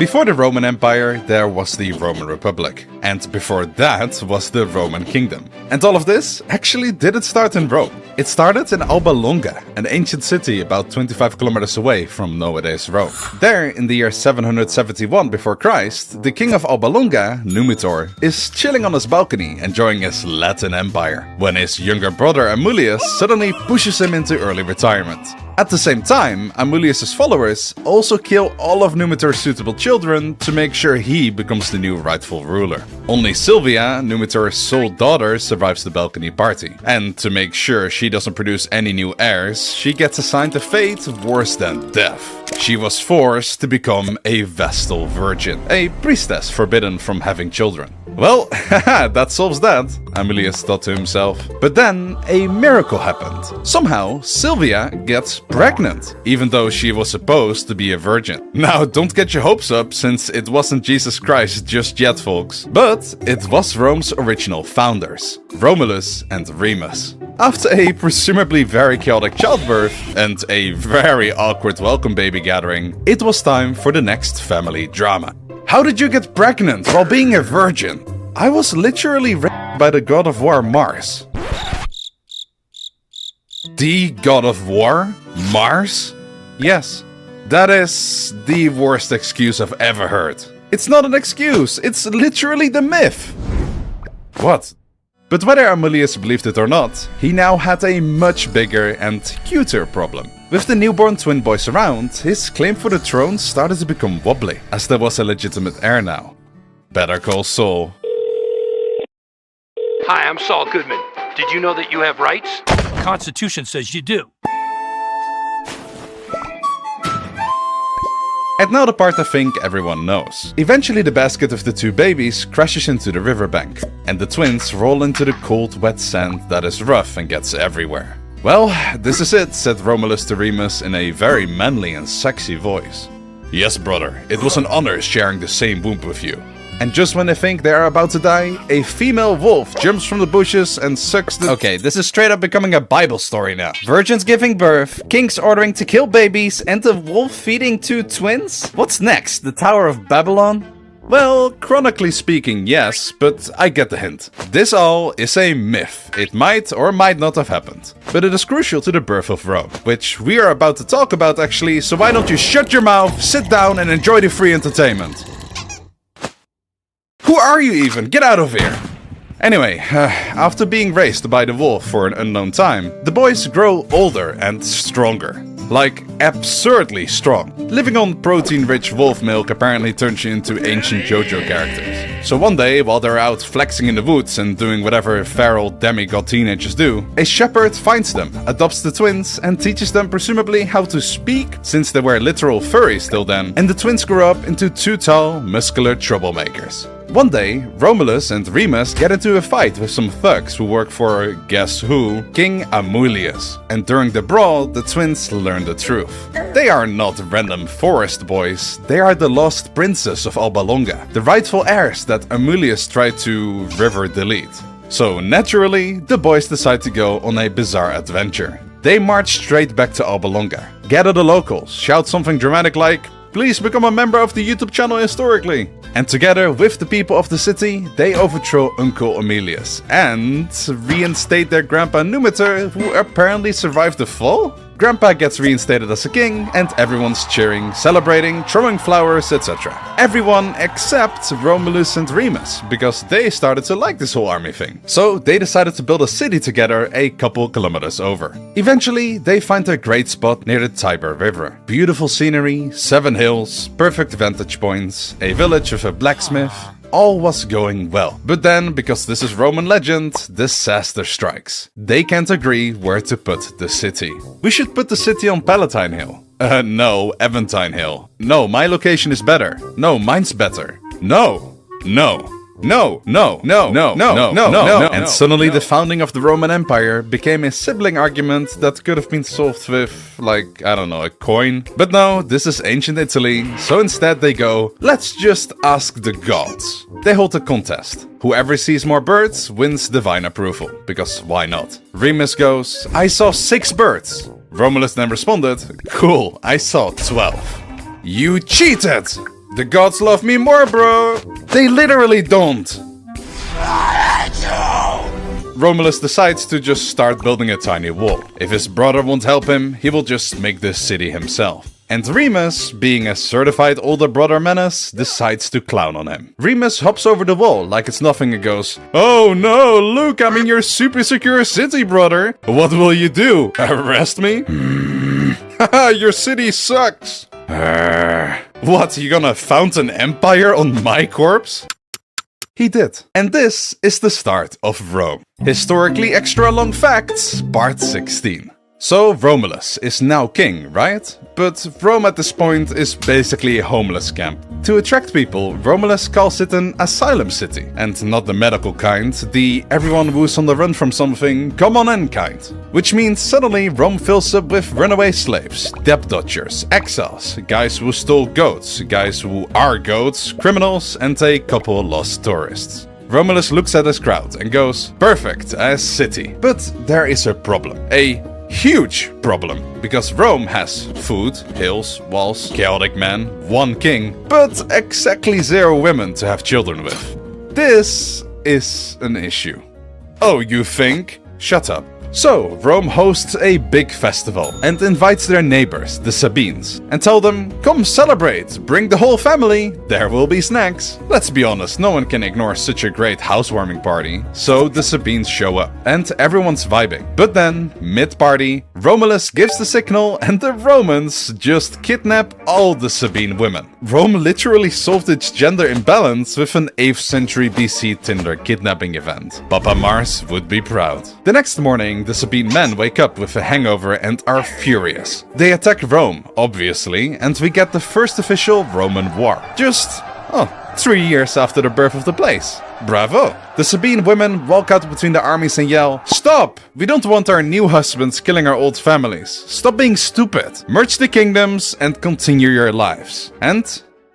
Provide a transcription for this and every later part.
Before the Roman Empire, there was the Roman Republic. And before that was the Roman Kingdom. And all of this actually didn't start in Rome. It started in Alba Longa, an ancient city about 25 kilometers away from nowadays Rome. There, in the year 771 before Christ, the king of Alba Longa, Numitor, is chilling on his balcony enjoying his Latin Empire, when his younger brother Amulius suddenly pushes him into early retirement. At the same time, Amulius' followers also kill all of Numitor's suitable children to make sure he becomes the new rightful ruler. Only Silvia, Numitor's sole daughter, survives the balcony party. And to make sure she doesn't produce any new heirs, she gets assigned a fate worse than death. She was forced to become a Vestal Virgin, a priestess forbidden from having children. Well, haha, that solves that, Amulius thought to himself. But then a miracle happened. Somehow, Silvia gets pregnant, even though she was supposed to be a virgin. Now, don't get your hopes up, since it wasn't Jesus Christ just yet, folks. But it was Rome's original founders, Romulus and Remus. After a presumably very chaotic childbirth and a very awkward welcome baby gathering, it was time for the next family drama. How did you get pregnant while being a virgin? I was literally raped by the god of war Mars. The god of war? Mars? Yes, that is the worst excuse I've ever heard. It's not an excuse, it's literally the myth. What? But whether Amulius believed it or not, he now had a much bigger and cuter problem. With the newborn twin boys around, his claim for the throne started to become wobbly, as there was a legitimate heir now. Better call Saul. Hi, I'm Saul Goodman. Did you know that you have rights? The Constitution says you do. And now the part I think everyone knows. Eventually the basket of the two babies crashes into the riverbank, and the twins roll into the cold wet sand that is rough and gets everywhere. Well, this is it, said Romulus to Remus in a very manly and sexy voice. Yes, brother, it was an honor sharing the same womb with you. And just when they think they are about to die, a female wolf jumps from the bushes and sucks the— Okay, this is straight up becoming a Bible story now. Virgins giving birth, kings ordering to kill babies, and the wolf feeding two twins? What's next, the Tower of Babylon? Well, chronically speaking, yes, but I get the hint. This all is a myth. It might or might not have happened. But it is crucial to the birth of Rome, which we are about to talk about actually, so why don't you shut your mouth, sit down and enjoy the free entertainment. Who are you even? Get out of here! Anyway, after being raised by the wolf for an unknown time, the boys grow older and stronger. Like, absurdly strong. Living on protein-rich wolf milk apparently turns you into ancient JoJo characters. So one day, while they're out flexing in the woods and doing whatever feral demigod teenagers do, a shepherd finds them, adopts the twins, and teaches them presumably how to speak, since they were literal furries till then, and the twins grew up into two tall, muscular troublemakers. One day, Romulus and Remus get into a fight with some thugs who work for, guess who, King Amulius. And during the brawl, the twins learn the truth. They are not random forest boys, they are the lost princes of Alba Longa, the rightful heirs that Amulius tried to river delete. So naturally, the boys decide to go on a bizarre adventure. They march straight back to Alba Longa, gather the locals, shout something dramatic like, "Please become a member of the YouTube channel Historically." And together with the people of the city, they overthrow Uncle Amulius and reinstate their grandpa Numitor, who apparently survived the fall? Grandpa gets reinstated as a king, and everyone's cheering, celebrating, throwing flowers, etc. Everyone except Romulus and Remus, because they started to like this whole army thing. So they decided to build a city together a couple kilometers over. Eventually, they find a great spot near the Tiber River. Beautiful scenery, 7 hills, perfect vantage points, a village with a blacksmith. All was going well. But then, because this is Roman legend, disaster strikes. They can't agree where to put the city. We should put the city on Palatine Hill. No, Aventine Hill. No, my location is better. No, mine's better. No. And suddenly the founding of the Roman Empire became a sibling argument that could have been solved with, like, I don't know, a coin. But no, this is ancient Italy, so instead they go, let's just ask the gods. They hold a contest. Whoever sees more birds wins divine approval, because why not? Remus goes, I saw 6 birds. Romulus then responded, cool, I saw 12. You cheated! The gods love me more, bro. They literally don't. Romulus decides to just start building a tiny wall. If his brother won't help him, he will just make this city himself. And Remus, being a certified older brother menace, decides to clown on him. Remus hops over the wall like it's nothing and goes, "Oh no, look, I'm in your super secure city, brother. What will you do? Arrest me? Haha, your city sucks. What, you gonna found an empire on my corpse?" He did. And this is the start of Rome. Historically extra long facts, part 16. So Romulus is now king, right? But Rome at this point is basically a homeless camp. To attract people, Romulus calls it an asylum city, and not the medical kind, the everyone who's on the run from something, come on in kind. Which means suddenly Rome fills up with runaway slaves, debt dodgers, exiles, guys who stole goats, guys who are goats, criminals, and a couple lost tourists. Romulus looks at his crowd and goes, "Perfect as city." But there is a problem. A huge problem, because Rome has food, hills, walls, chaotic men, one king, but exactly 0 women to have children with. This is an issue. Oh, you think? Shut up. So, Rome hosts a big festival and invites their neighbors, the Sabines, and tell them, "Come celebrate, bring the whole family, there will be snacks." Let's be honest, no one can ignore such a great housewarming party, so the Sabines show up, and everyone's vibing. But then, mid-party, Romulus gives the signal and the Romans just kidnap all the Sabine women. Rome literally solved its gender imbalance with an 8th century BC Tinder kidnapping event. Papa Mars would be proud. The next morning, the Sabine men wake up with a hangover and are furious. They attack Rome, obviously, and we get the first official Roman war. Just, 3 years after the birth of the place. Bravo! The Sabine women walk out between the armies and yell, "Stop! We don't want our new husbands killing our old families. Stop being stupid. Merge the kingdoms and continue your lives." And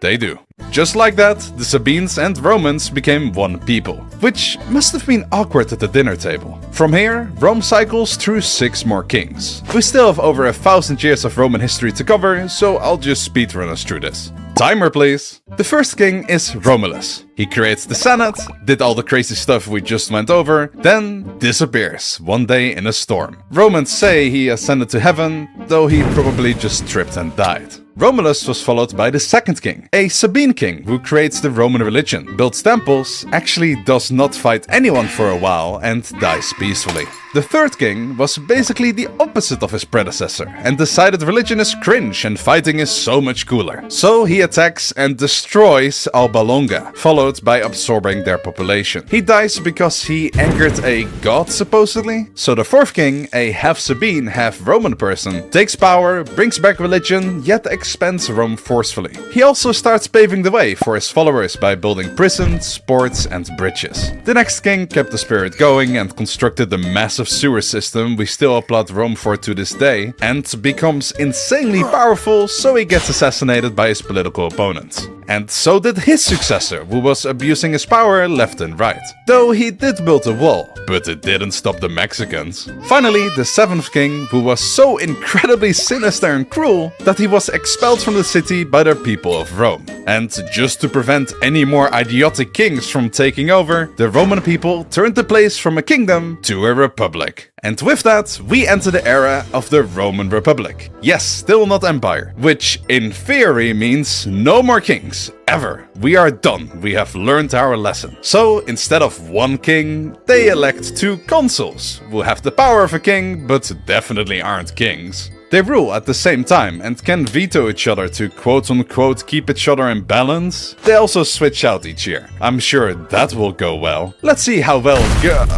they do. Just like that, the Sabines and Romans became one people, which must have been awkward at the dinner table. From here, Rome cycles through 6 more kings. We still have over 1,000 years of Roman history to cover, so I'll just speedrun us through this. Timer, please. The first king is Romulus. He creates the Senate, did all the crazy stuff we just went over, then disappears one day in a storm. Romans say he ascended to heaven, though he probably just tripped and died. Romulus was followed by the second king, a Sabine king who creates the Roman religion, builds temples, actually does not fight anyone for a while, and dies peacefully. The third king was basically the opposite of his predecessor and decided religion is cringe and fighting is so much cooler. So he attacks and destroys Alba Longa, followed by absorbing their population. He dies because he angered a god, supposedly. So the fourth king, a half Sabine, half Roman person, takes power, brings back religion, yet expands Rome forcefully. He also starts paving the way for his followers by building prisons, ports, and bridges. The next king kept the spirit going and constructed the massive sewer system we still applaud Rome for to this day, and becomes insanely powerful, so he gets assassinated by his political opponents. And so did his successor, who was abusing his power left and right. Though he did build a wall, but it didn't stop the Mexicans. Finally, the seventh king, who was so incredibly sinister and cruel that he was expelled from the city by the people of Rome. And just to prevent any more idiotic kings from taking over, the Roman people turned the place from a kingdom to a republic. And with that, we enter the era of the Roman Republic. Yes, still not empire, which in theory means no more kings. Ever. We are done. We have learned our lesson. So, instead of one king, they elect 2 consuls, who have the power of a king, but definitely aren't kings. They rule at the same time and can veto each other to quote-unquote keep each other in balance. They also switch out each year. I'm sure that will go well. Let's see how well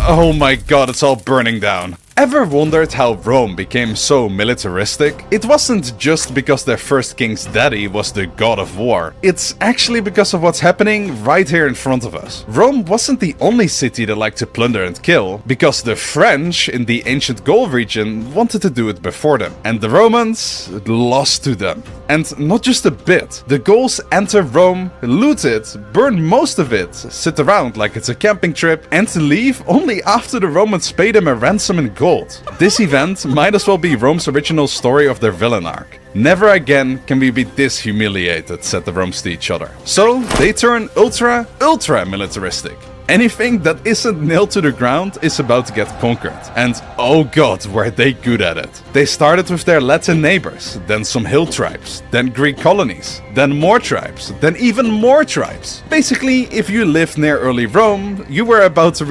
oh my god, it's all burning down. Ever wondered how Rome became so militaristic? It wasn't just because their first king's daddy was the god of war. It's actually because of what's happening right here in front of us. Rome wasn't the only city that liked to plunder and kill, because the French in the ancient Gaul region wanted to do it before them, and the Romans lost to them. And not just a bit. The Gauls enter Rome, loot it, burn most of it, sit around like it's a camping trip, and leave only after the Romans pay them a ransom in gold. revolt. This event might as well be Rome's original story of their villain arc. Never again can we be this humiliated, said the Romans to each other. So they turn ultra militaristic. Anything that isn't nailed to the ground is about to get conquered. And oh god, were they good at it. They started with their Latin neighbors, then some hill tribes, then Greek colonies, then more tribes, then even more tribes. Basically, if you lived near early Rome, you were about to